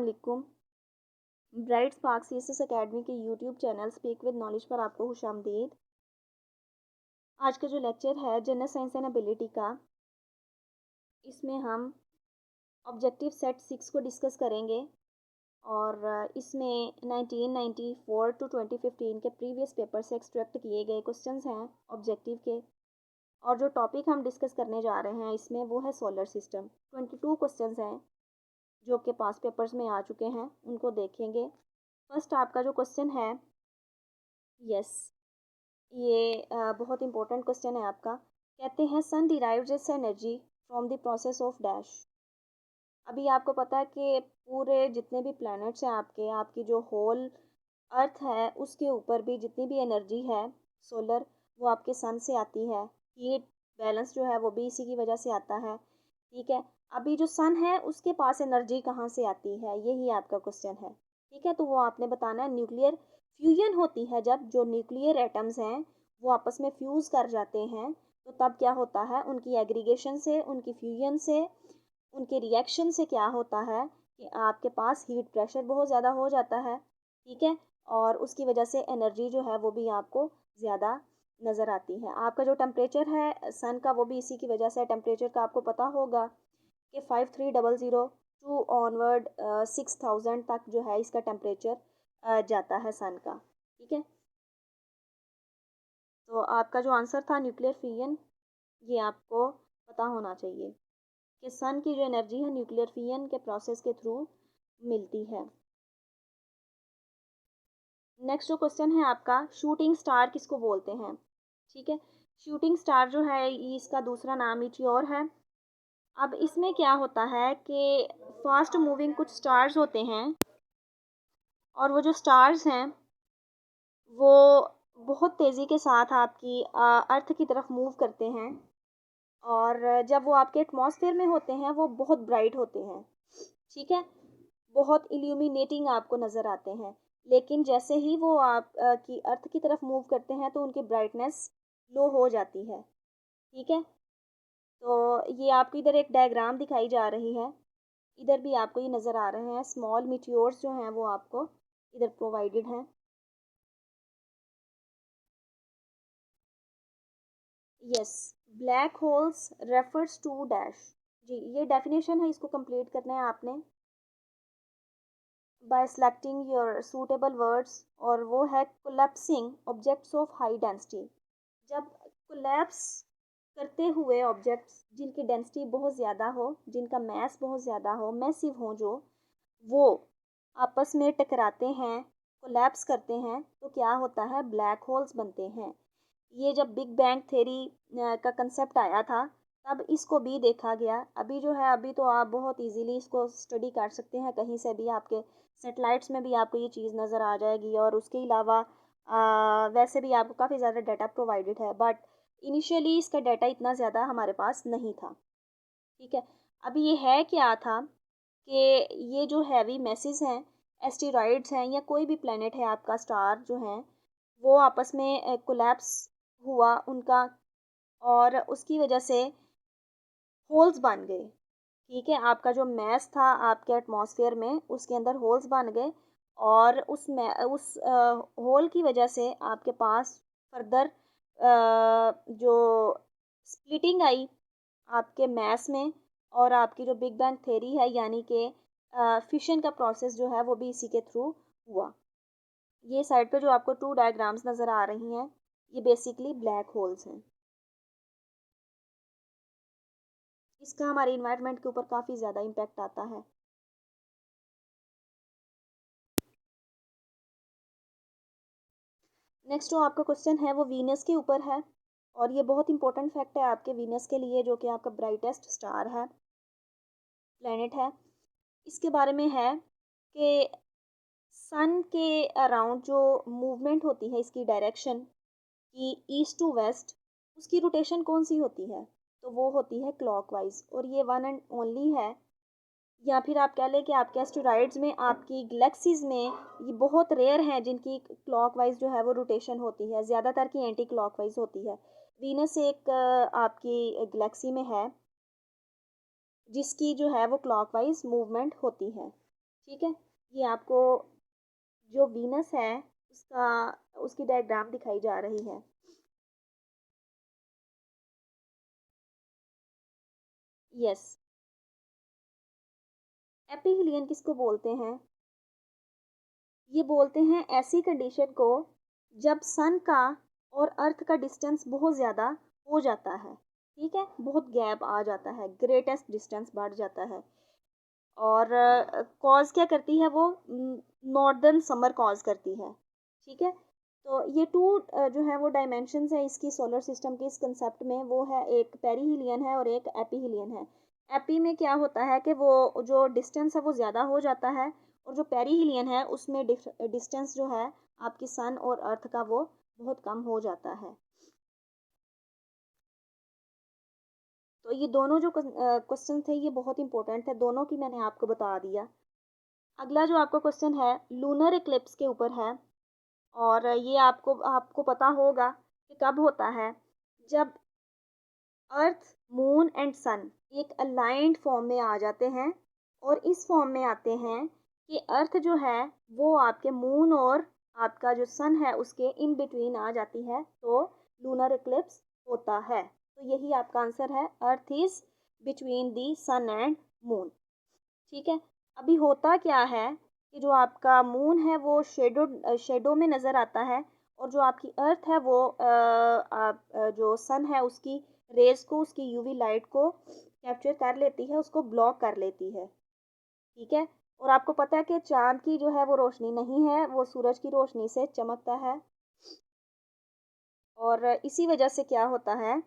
अस्सलामुअलैकुम। Bright spark CSS academy के YouTube channel speak with knowledge पर आपको खुशामदीद। आज का जो लेक्चर है जनरल साइंस एंड एबिलिटी का, इसमें हम ऑब्जेक्टिव सेट 6 को डिस्कस करेंगे और इसमें 1994 टू 2015 के प्रीवियस पेपर से एक्सट्रैक्ट किए गए क्वेश्चंस हैं ऑब्जेक्टिव के। और जो टॉपिक हम डिस्कस करने जा रहे हैं इसमें वो है सोलर सिस्टम। 22 क्वेश्चंस हैं जो के पास पेपर्स में आ चुके हैं, उनको देखेंगे। फर्स्ट आपका जो क्वेश्चन है, यस, ये बहुत इंपॉर्टेंट क्वेश्चन है आपका। कहते हैं sun derives its energy from the process of dash. अभी आपको पता है कि पूरे जितने भी प्लैनेट्स हैं आपकी जो होल अर्थ है उसके ऊपर भी जितनी भी एनर्जी है सोलर, वो आपके सन से आती है। हीट बैलेंस जो है वो भी इसी की वजह से आता है। ठीक है, अभी जो सन है उसके पास एनर्जी कहाँ से आती है, यही आपका क्वेश्चन है। ठीक है, तो वो आपने बताना है। न्यूक्लियर फ्यूजन होती है, जब जो न्यूक्लियर एटम्स हैं वो आपस में फ्यूज़ कर जाते हैं तो तब क्या होता है, उनकी एग्रीगेशन से, उनकी फ्यूजन से, उनके रिएक्शन से क्या होता है कि आपके पास हीट प्रेशर बहुत ज़्यादा हो जाता है। ठीक है, और उसकी वजह से एनर्जी जो है वो भी आपको ज़्यादा नज़र आती है। आपका जो टेम्परेचर है सन का वो भी इसी की वजह से, टेम्परेचर का आपको पता होगा कि 5300 टू ऑनवर्ड 6000 तक जो है इसका टेम्परेचर जाता है सन का। ठीक है, तो आपका जो आंसर था न्यूक्लियर फ्यूजन, ये आपको पता होना चाहिए कि सन की जो एनर्जी है न्यूक्लियर फियन के प्रोसेस के थ्रू मिलती है। नेक्स्ट जो क्वेश्चन है आपका, शूटिंग स्टार किसको बोलते हैं। ठीक है, शूटिंग स्टार जो है ये इसका दूसरा नाम मीटियोर है। अब इसमें क्या होता है कि फास्ट मूविंग कुछ स्टार्स होते हैं और वो जो स्टार्स हैं वो बहुत तेज़ी के साथ आपकी अर्थ की तरफ मूव करते हैं और जब वो आपके एटमॉस्फेयर में होते हैं वो बहुत ब्राइट होते हैं। ठीक है, बहुत इल्यूमिनेटिंग आपको नज़र आते हैं। लेकिन जैसे ही वो आप की अर्थ की तरफ मूव करते हैं तो उनकी ब्राइटनेस लो हो जाती है। ठीक है, तो ये आपको इधर एक डायग्राम दिखाई जा रही है, इधर भी आपको ये नज़र आ रहे हैं स्मॉल मीटियोर्स जो हैं वो आपको इधर प्रोवाइडेड हैं। Yes, black holes refers to dash. जी, ये डेफिनेशन है, इसको कंप्लीट करना है आपने by selecting your suitable words, और वो है collapsing objects of high density. जब कोलैप्स करते हुए ऑब्जेक्ट्स जिनकी डेंसिटी बहुत ज़्यादा हो, जिनका मैस बहुत ज़्यादा हो, मैसिव हो, जो वो आपस में टकराते हैं, कोलैप्स करते हैं, तो क्या होता है, ब्लैक होल्स बनते हैं। ये जब बिग बैंग थ्योरी का कंसेप्ट आया था तब इसको भी देखा गया। अभी जो है, अभी तो आप बहुत इजीली इसको स्टडी कर सकते हैं, कहीं से भी आपके सेटेलाइट्स में भी आपको ये चीज़ नज़र आ जाएगी। और उसके अलावा वैसे भी आपको काफ़ी ज़्यादा डाटा प्रोवाइडेड है, बट इनिशियली इसका डाटा इतना ज़्यादा हमारे पास नहीं था। ठीक है, अभी ये है क्या था कि ये जो हैवी मैसेज हैं, एस्टेरॉइड्स हैं या कोई भी प्लेनेट है आपका, स्टार जो हैं, वो आपस में कोलैप्स हुआ उनका, और उसकी वजह से होल्स बन गए। ठीक है, आपका जो मैस था आपके एटमॉस्फेयर में उसके अंदर होल्स बन गए, और उस होल की वजह से आपके पास फर्दर जो स्प्लिटिंग आई आपके मैस में, और आपकी जो बिग बैंग थ्योरी है यानी कि फिशन का प्रोसेस जो है वो भी इसी के थ्रू हुआ। ये साइड पे जो आपको टू डायग्राम्स नज़र आ रही हैं, ये बेसिकली ब्लैक होल्स हैं। इसका हमारे इन्वायरमेंट के ऊपर काफ़ी ज़्यादा इम्पैक्ट आता है। नेक्स्ट जो आपका क्वेश्चन है वो वीनस के ऊपर है, और ये बहुत इंपॉर्टेंट फैक्ट है आपके वीनस के लिए, जो कि आपका ब्राइटेस्ट स्टार है, प्लेनेट है। इसके बारे में है कि सन के अराउंड जो मूवमेंट होती है, इसकी डायरेक्शन की ईस्ट टू वेस्ट, उसकी रोटेशन कौन सी होती है, तो वो होती है क्लॉकवाइज। और ये वन एंड ओनली है, या फिर आप कह लें कि आपके एस्टेरॉइड्स में, आपकी गैलेक्सीज में ये बहुत रेयर हैं जिनकी क्लॉकवाइज जो है वो रोटेशन होती है, ज़्यादातर की एंटी क्लॉकवाइज होती है। वीनस एक आपकी गैलेक्सी में है जिसकी जो है वो क्लॉकवाइज मूवमेंट होती है। ठीक है, ये आपको जो वीनस है उसका उसकी डायग्राम दिखाई जा रही है। यस, एपिहीलियन किसको बोलते हैं? ये बोलते हैं ऐसी कंडीशन को जब सन का और अर्थ का डिस्टेंस बहुत ज़्यादा हो जाता है। ठीक है, बहुत गैप आ जाता है, ग्रेटेस्ट डिस्टेंस बढ़ जाता है। और कॉज क्या करती है वो? नॉर्दर्न समर कॉज करती है। ठीक है, तो ये टू जो है वो डायमेंशंस है इसकी सोलर सिस्टम के इस कंसेप्ट में, वो है एक पेरीहीलियन है और एक एपीहीलियन है। एपी में क्या होता है कि वो जो डिस्टेंस है वो ज़्यादा हो जाता है, और जो पेरीहीलियन है उसमें डिस्टेंस जो है आपकी सन और अर्थ का वो बहुत कम हो जाता है। तो ये दोनों जो क्वेश्चन थे ये बहुत इंपॉर्टेंट है, दोनों की मैंने आपको बता दिया। अगला जो आपका क्वेश्चन है लूनर इक्लिप्स के ऊपर है, और ये आपको आपको पता होगा कि कब होता है? जब अर्थ, मून एंड सन एक अलाइंड फॉर्म में आ जाते हैं, और इस फॉर्म में आते हैं कि अर्थ जो है वो आपके मून और आपका जो सन है उसके इन बिटवीन आ जाती है, तो लूनर इक्लिप्स होता है। तो यही आपका आंसर है, earth is between the sun and moon. ठीक है, अभी होता क्या है कि जो आपका मून है वो शेडो में नज़र आता है, और जो आपकी अर्थ है वो जो सन है उसकी रेज को, उसकी यूवी लाइट को कैप्चर कर लेती है, उसको ब्लॉक कर लेती है। ठीक है, और आपको पता है कि चांद की जो है वो रोशनी नहीं है, वो सूरज की रोशनी से चमकता है, और इसी वजह से क्या होता है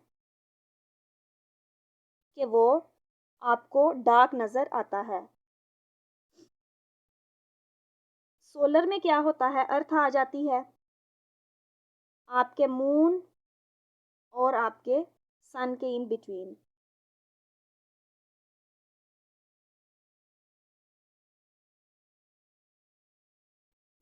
कि वो आपको डार्क नज़र आता है। सोलर में क्या होता है, अर्थ आ जाती है, आपके मून और आपके सन के इन बिटवीन।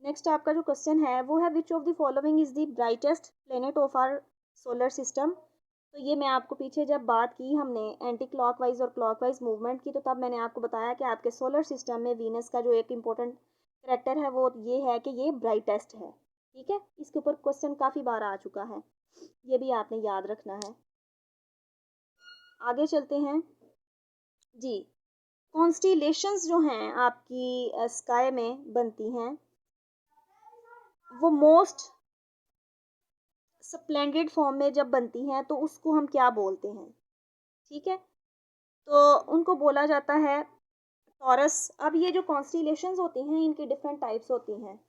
नेक्स्ट आपका जो क्वेश्चन है वो है which of the following is the brightest planet of our solar system. तो ये मैं आपको पीछे जब बात की हमने एंटी क्लॉकवाइज और क्लॉकवाइज मूवमेंट की, तो तब मैंने आपको बताया कि आपके सोलर सिस्टम में वीनस का जो एक इम्पोर्टेंट करेक्टर है वो ये है कि ये ब्राइटेस्ट है। ठीक है, इसके ऊपर क्वेश्चन काफ़ी बार आ चुका है, ये भी आपने याद रखना है। आगे चलते हैं जी। कॉन्स्टिलेशंस जो हैं आपकी स्काई में बनती हैं, वो मोस्ट स्प्लेंडेड फॉर्म में जब बनती हैं तो उसको हम क्या बोलते हैं? ठीक है, तो उनको बोला जाता है टॉरस। अब ये जो कॉन्स्टिलेशंस होती हैं इनकी डिफरेंट टाइप्स होती हैं।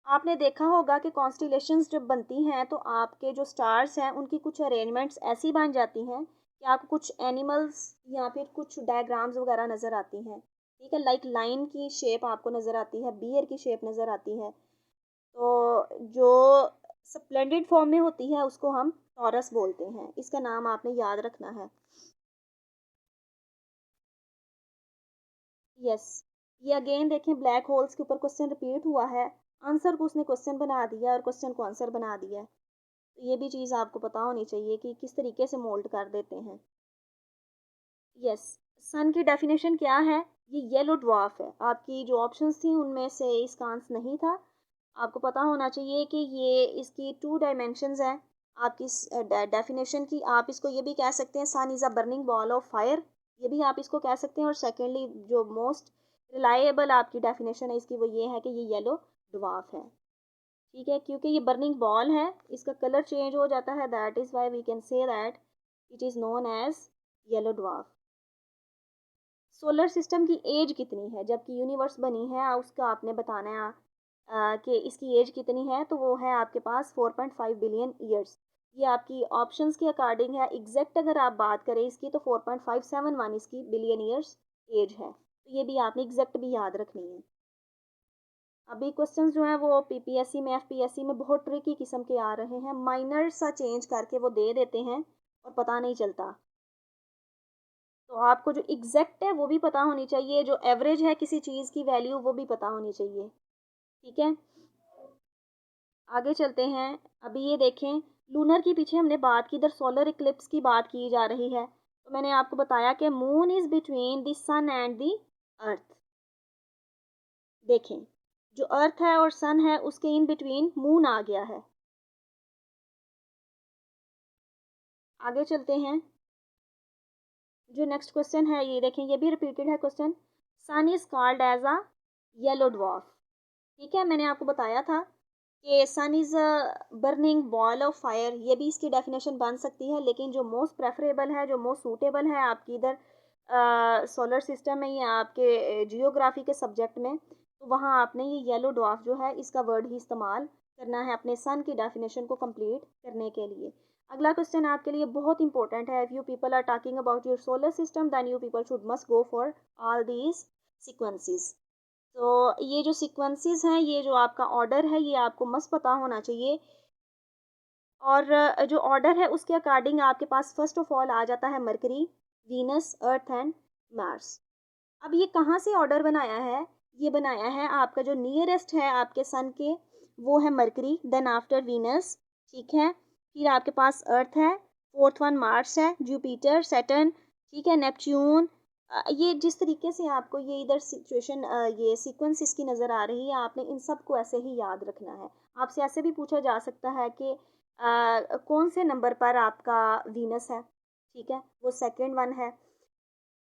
आपने देखा होगा कि कॉन्स्टिलेशंस जब बनती हैं तो आपके जो स्टार्स हैं उनकी कुछ अरेंजमेंट्स ऐसी बन जाती हैं कि आपको कुछ एनिमल्स या फिर कुछ डायग्राम्स वगैरह नज़र आती हैं। ठीक है, लाइक लाइन की शेप आपको नज़र आती है, बियर की शेप नज़र आती है। तो जो स्प्लेंडेड फॉर्म में होती है उसको हम टॉरस बोलते हैं, इसका नाम आपने याद रखना है। यस, ये अगेन देखें ब्लैक होल्स के ऊपर क्वेश्चन रिपीट हुआ है, आंसर को उसने क्वेश्चन बना दिया और क्वेश्चन को आंसर बना दिया है। तो ये भी चीज़ आपको पता होनी चाहिए कि किस तरीके से मोल्ड कर देते हैं। यस, सन की डेफिनेशन क्या है? ये येलो ड्वार्फ है। आपकी जो ऑप्शंस थी उनमें से इसका आंसर नहीं था। आपको पता होना चाहिए कि ये इसकी टू डायमेंशंस हैं आपकी डेफिनेशन की। आप इसको ये भी कह सकते हैं sun is a burning ball of fire, ये भी आप इसको कह सकते हैं। और सेकेंडली जो मोस्ट रिलायबल आपकी डेफिनेशन है इसकी वो ये है कि ये येलो ड्वार्फ है। ठीक है, क्योंकि ये बर्निंग बॉल है, इसका कलर चेंज हो जाता है, that is why we can say that it is known as yellow dwarf. Solar system की एज कितनी है? जबकि यूनिवर्स बनी है उसका आपने बताना है कि इसकी एज कितनी है, तो वो है आपके पास 4.5 बिलियन ईयर्स। ये आपकी ऑप्शंस के अकॉर्डिंग है, एग्जैक्ट अगर आप बात करें इसकी तो 4.571 इसकी बिलियन ईयर्स एज है। तो ये भी आपने एग्जैक्ट भी याद रखनी है। अभी क्वेश्चंस जो हैं वो पीपीएससी में, एफपीएससी में बहुत ट्रिकी किस्म के आ रहे हैं, माइनर सा चेंज करके वो दे देते हैं और पता नहीं चलता। तो आपको जो एग्जैक्ट है वो भी पता होनी चाहिए, जो एवरेज है किसी चीज़ की वैल्यू वो भी पता होनी चाहिए। ठीक है, आगे चलते हैं। अभी ये देखें, लूनर के पीछे हमने बात की, इधर सोलर इक्लिप्स की बात की जा रही है। तो मैंने आपको बताया कि moon is between the sun and the earth. देखें, जो अर्थ है और सन है उसके इन बिटवीन मून आ गया है। आगे चलते हैं। जो नेक्स्ट क्वेश्चन है ये देखें, ये भी रिपीटेड है question. Sun is called as a yellow dwarf. ठीक है, मैंने आपको बताया था कि sun is a burning ball of fire, ये भी इसकी डेफिनेशन बन सकती है, लेकिन जो मोस्ट प्रेफरेबल है, जो मोस्ट सूटेबल है आपकी इधर सोलर सिस्टम में या आपके जियोग्राफी के सब्जेक्ट में, तो वहाँ आपने ये येलो ड्वार्फ जो है इसका वर्ड ही इस्तेमाल करना है अपने सन की डेफिनेशन को कंप्लीट करने के लिए। अगला क्वेश्चन आपके लिए बहुत इंपॉर्टेंट है। If you people are talking about your solar system then you people should must go for all these sequences. तो ये जो सीक्वेंसेस हैं, ये जो आपका ऑर्डर है, ये आपको मस्त पता होना चाहिए। और जो ऑर्डर है उसके अकॉर्डिंग आपके पास फर्स्ट ऑफ ऑल आ जाता है mercury, Venus, earth and Mars. अब ये कहाँ से ऑर्डर बनाया है? ये बनाया है आपका जो नियरेस्ट है आपके सन के, वो है मरकरी, देन आफ्टर वीनस, ठीक है, फिर आपके पास अर्थ है, फोर्थ वन मार्स है, जुपिटर, सैटर्न, ठीक है, नेपच्यून। ये जिस तरीके से आपको ये इधर सिचुएशन, ये सीक्वेंस इसकी नज़र आ रही है, आपने इन सब को ऐसे ही याद रखना है। आपसे ऐसे भी पूछा जा सकता है कि कौन से नंबर पर आपका वीनस है, ठीक है, वो सेकेंड वन है।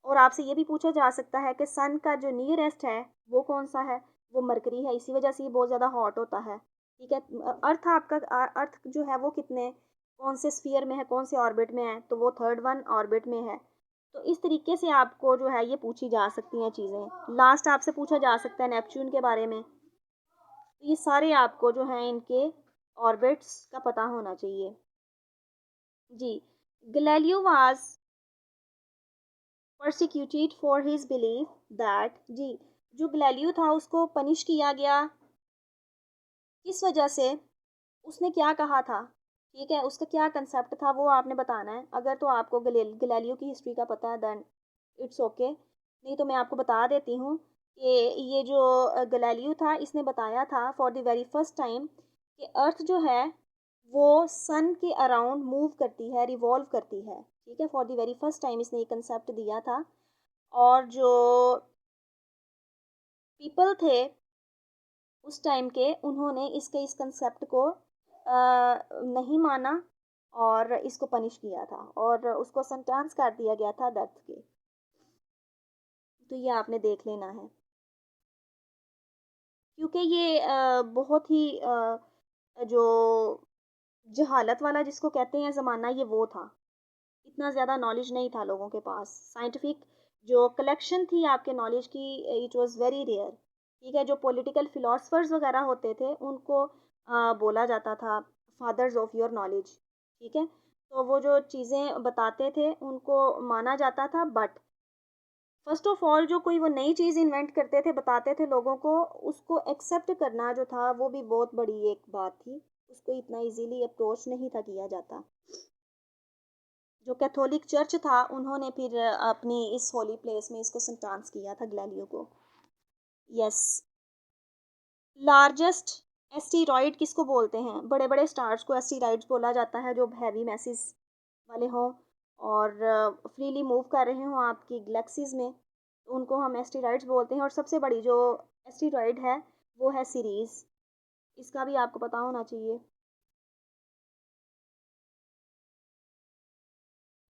और आपसे ये भी पूछा जा सकता है कि सन का जो नियरेस्ट है वो कौन सा है, वो मरकरी है, इसी वजह से ये बहुत ज़्यादा हॉट होता है, ठीक है। अर्थ आपका अर्थ जो है वो कितने, कौन से स्फीयर में है, कौन से ऑर्बिट में है, तो वो थर्ड वन ऑर्बिट में है। तो इस तरीके से आपको जो है ये पूछी जा सकती हैं चीज़ें। लास्ट आपसे पूछा जा सकता है नेपच्यून के बारे में। तो ये सारे आपको जो हैं इनके ऑर्बिट्स का पता होना चाहिए। जी, Galileo was persecuted for his belief that, जी, जो गैलीलियो था उसको पनिश किया गया किस वजह से, उसने क्या कहा था, ठीक है, उसका क्या कंसेप्ट था वो आपने बताना है। अगर तो आपको गैलीलियो की हिस्ट्री का पता है देन इट्स ओके, नहीं तो मैं आपको बता देती हूँ कि ये जो गैलीलियो था इसने बताया था for the very first time कि अर्थ जो है वो सन के अराउंड मूव करती है, रिवॉल्व करती है, ठीक है। For the very first time इसने ये कंसेप्ट दिया था। और जो पीपल थे उस टाइम के, उन्होंने इस कंसेप्ट को नहीं माना और इसको पनिश किया था और उसको सेंटेंस कर दिया गया था डेथ के। तो ये आपने देख लेना है, क्योंकि ये बहुत ही जो जहालत वाला जिसको कहते हैं ज़माना, ये वो था। इतना ज़्यादा नॉलेज नहीं था लोगों के पास। साइंटिफिक जो कलेक्शन थी आपके नॉलेज की, इट वाज़ वेरी रेयर, ठीक है। जो पॉलिटिकल फिलोसफर्स वगैरह होते थे उनको बोला जाता था फादर्स ऑफ योर नॉलेज, ठीक है। तो वो जो चीज़ें बताते थे उनको माना जाता था। बट फर्स्ट ऑफ ऑल जो कोई वो नई चीज़ इन्वेंट करते थे, बताते थे लोगों को, उसको एक्सेप्ट करना जो था वो भी बहुत बड़ी एक बात थी। उसको इतना इजीली अप्रोच नहीं था किया जाता। जो कैथोलिक चर्च था उन्होंने फिर अपनी इस होली प्लेस में इसको सेंटेंस किया था गैलीलियो को। यस, लार्जेस्ट एस्टीरॉयड किसको बोलते हैं? बड़े बड़े स्टार्स को एस्टीरॉयड्स बोला जाता है, जो हैवी मैसेज वाले हों और फ्रीली मूव कर रहे हों आपकी गैलेक्सीज में, तो उनको हम एस्टीरॉयड्स बोलते हैं। और सबसे बड़ी जो एस्टीरॉयड है वो है सीरीज, इसका भी आपको पता होना चाहिए।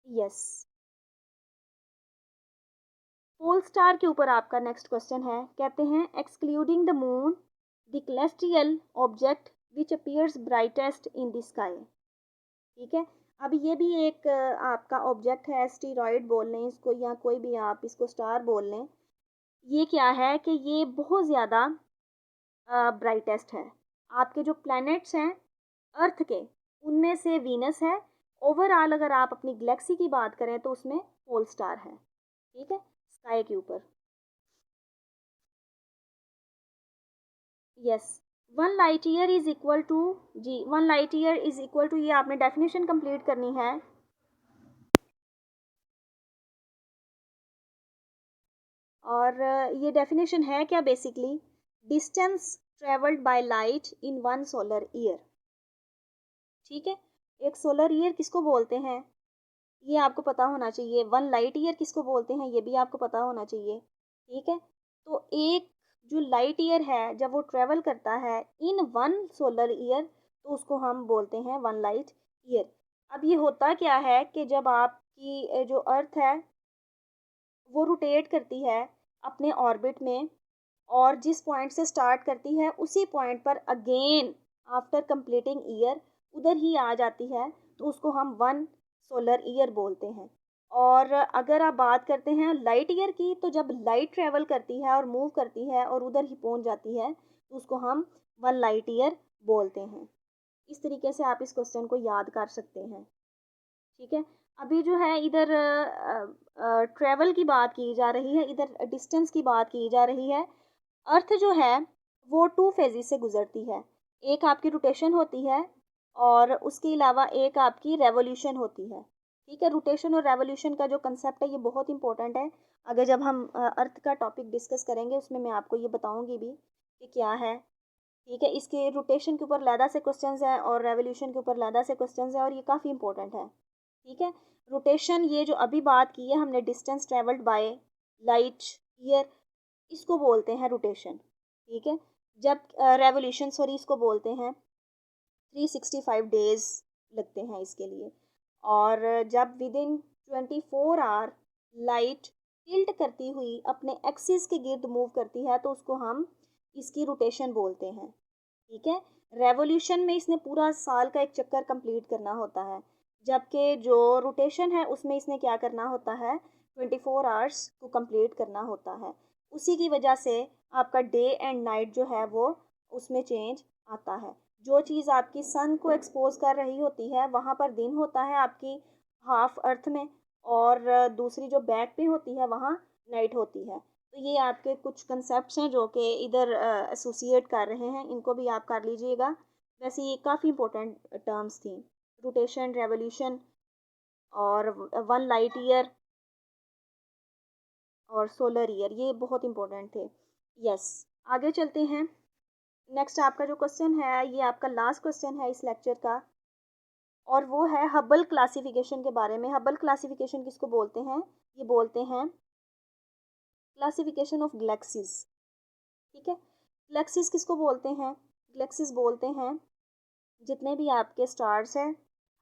यस, पोल स्टार के ऊपर आपका नेक्स्ट क्वेश्चन है। कहते हैं excluding the moon the celestial object which appears brightest in the sky, ठीक है। अब ये भी एक आपका ऑब्जेक्ट है, एस्टीरॉयड बोल लें इसको या कोई भी आप इसको स्टार बोल लें। ये क्या है कि ये बहुत ज़्यादा ब्राइटेस्ट है। आपके जो प्लैनेट्स हैं अर्थ के, उनमें से वीनस है। ओवरऑल अगर आप अपनी गैलेक्सी की बात करें तो उसमें पोल स्टार है, ठीक है, स्काई के ऊपर। Yes, one light year is equal to, जी, one light year is equal to, ये आपने डेफिनेशन कंप्लीट करनी है। और ये डेफिनेशन है क्या, basically distance travelled by light in one solar year, ठीक है। एक सोलर ईयर किसको बोलते हैं ये आपको पता होना चाहिए। वन लाइट ईयर किसको बोलते हैं ये भी आपको पता होना चाहिए, ठीक है। तो एक जो लाइट ईयर है जब वो ट्रेवल करता है इन वन सोलर ईयर, तो उसको हम बोलते हैं वन लाइट ईयर। अब ये होता क्या है कि जब आपकी जो अर्थ है वो रोटेट करती है अपने ऑर्बिट में, और जिस पॉइंट से स्टार्ट करती है उसी पॉइंट पर अगेन आफ्टर कंप्लीटिंग ईयर उधर ही आ जाती है, तो उसको हम वन सोलर ईयर बोलते हैं। और अगर आप बात करते हैं लाइट ईयर की, तो जब लाइट ट्रेवल करती है और मूव करती है और उधर ही पहुंच जाती है, तो उसको हम वन लाइट ईयर बोलते हैं। इस तरीके से आप इस क्वेश्चन को याद कर सकते हैं। ठीक है। अभी जो है इधर ट्रेवल की बात की जा रही है, इधर डिस्टेंस की बात की जा रही है। अर्थ जो है वो टू फेजेस से गुजरती है। एक आपकी रोटेशन होती है और उसके अलावा एक आपकी रेवोल्यूशन होती है। ठीक है, रोटेशन और रेवोल्यूशन का जो कंसेप्ट है ये बहुत इंपॉर्टेंट है। अगर जब हम अर्थ का टॉपिक डिस्कस करेंगे उसमें मैं आपको ये बताऊंगी भी कि क्या है। ठीक है, इसके रोटेशन के ऊपर लैदा से क्वेश्चंस हैं और रेवोल्यूशन के ऊपर लैदा से क्वेश्चंस हैं, और ये काफ़ी इंपॉर्टेंट है। ठीक है, रोटेशन ये जो अभी बात की है हमने, distance travelled by light year, इसको बोलते हैं रोटेशन। ठीक है, जब रेवोल्यूशन सॉरी इसको बोलते हैं 365 डेज लगते हैं इसके लिए। और जब within 24 hour light tilt करती हुई अपने एक्सिस के गिर्द मूव करती है, तो उसको हम इसकी रोटेशन बोलते हैं। ठीक है, रेवोल्यूशन में इसने पूरा साल का एक चक्कर कंप्लीट करना होता है, जबकि जो रोटेशन है उसमें इसने क्या करना होता है, 24 आवर्स को कंप्लीट करना होता है। उसी की वजह से आपका डे एंड नाइट जो है वो उसमें चेंज आता है। जो चीज़ आपकी सन को एक्सपोज कर रही होती है वहाँ पर दिन होता है आपकी हाफ अर्थ में, और दूसरी जो बैक पे होती है वहाँ नाइट होती है। तो ये आपके कुछ कंसेप्ट्स हैं जो कि इधर एसोसिएट कर रहे हैं, इनको भी आप कर लीजिएगा। वैसे ये काफ़ी इंपॉर्टेंट टर्म्स थी, रोटेशन, रेवोल्यूशन और वन लाइट ईयर और सोलर ईयर, ये बहुत इंपॉर्टेंट थे। यस, आगे चलते हैं। नेक्स्ट आपका जो क्वेश्चन है ये आपका लास्ट क्वेश्चन है इस लेक्चर का, और वो है हबल क्लासिफिकेशन के बारे में। हबल क्लासिफिकेशन किसको बोलते हैं, ये बोलते हैं क्लासिफिकेशन ऑफ गैलेक्सीज। ठीक है, गैलेक्सीज किसको बोलते हैं, गैलेक्सीज बोलते हैं जितने भी आपके स्टार्स हैं,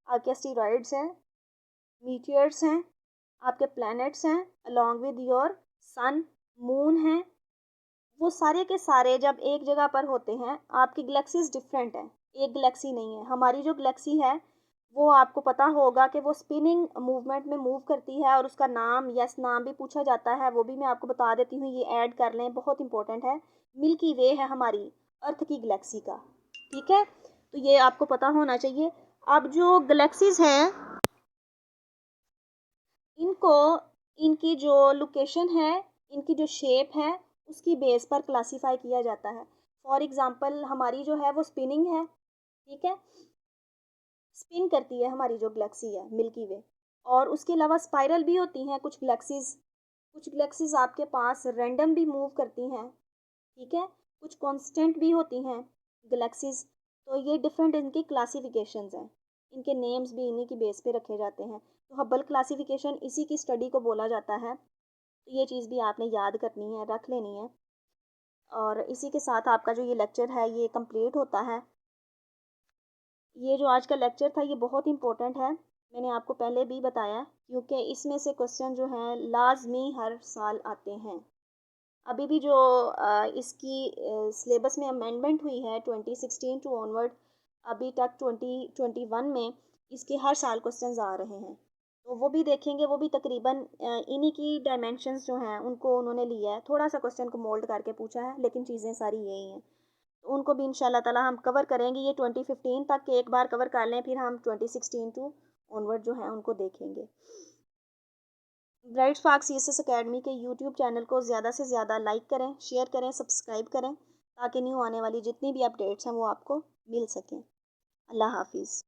आपके एस्टेरॉइड्स हैं, मीटियर्स हैं, आपके प्लैनेट्स हैं along with your son, moon है, वो सारे के सारे जब एक जगह पर होते हैं, आपकी गैलेक्सीज डिफरेंट है, एक गैलेक्सी नहीं है। हमारी जो गैलेक्सी है वो आपको पता होगा कि वो स्पिनिंग मूवमेंट में मूव करती है, और उसका नाम, यस नाम भी पूछा जाता है, वो भी मैं आपको बता देती हूँ, ये ऐड कर लें, बहुत इंपॉर्टेंट है। मिल्की वे है हमारी अर्थ की गैलेक्सी का। ठीक है, तो ये आपको पता होना चाहिए। अब जो गैलेक्सीज हैं इनको, इनकी जो लोकेशन है, इनकी जो शेप है, उसकी बेस पर क्लासीफाई किया जाता है। फॉर एग्ज़ाम्पल हमारी जो है वो स्पिनिंग है। ठीक है, स्पिन करती है हमारी जो गैलेक्सी है मिल्की वे, और उसके अलावा स्पाइरल भी होती हैं कुछ गैलेक्सीज। कुछ गैलेक्सीज आपके पास रैंडम भी मूव करती हैं। ठीक है, कुछ कांस्टेंट भी होती हैं गैलेक्सीज। तो ये डिफरेंट इनकी क्लासिफिकेशंस हैं, इनके नेम्स भी इन्हीं की बेस पे रखे जाते हैं। तो हबल क्लासिफिकेशन इसी की स्टडी को बोला जाता है। तो ये चीज़ भी आपने याद करनी है, रख लेनी है। और इसी के साथ आपका जो ये लेक्चर है ये कंप्लीट होता है। ये जो आज का लेक्चर था ये बहुत इंपॉर्टेंट है, मैंने आपको पहले भी बताया, क्योंकि इसमें से क्वेश्चन जो हैं लाजमी हर साल आते हैं। अभी भी जो इसकी सिलेबस में अमेंडमेंट हुई है 2016 टू ऑनवर्ड, अभी तक 2021 में इसके हर साल क्वेश्चंस आ रहे हैं। तो वो भी देखेंगे, वो भी तकरीबन इन्हीं की डायमेंशंस जो हैं उनको उन्होंने लिया है, थोड़ा सा क्वेश्चन को मोल्ड करके पूछा है, लेकिन चीज़ें सारी यही हैं। तो उनको भी इंशाल्लाह ताला हम कवर करेंगे। ये 2015 तक के एक बार कवर कर लें, फिर हम 2016 टू ऑनवर्ड जो है उनको देखेंगे। ब्राइट स्पार्क सीएसएस एकेडमी के यूट्यूब चैनल को ज़्यादा से ज़्यादा लाइक करें, शेयर करें, सब्सक्राइब करें, ताकि न्यू आने वाली जितनी भी अपडेट्स हैं वो आपको मिल सकें। अल्लाह हाफिज़।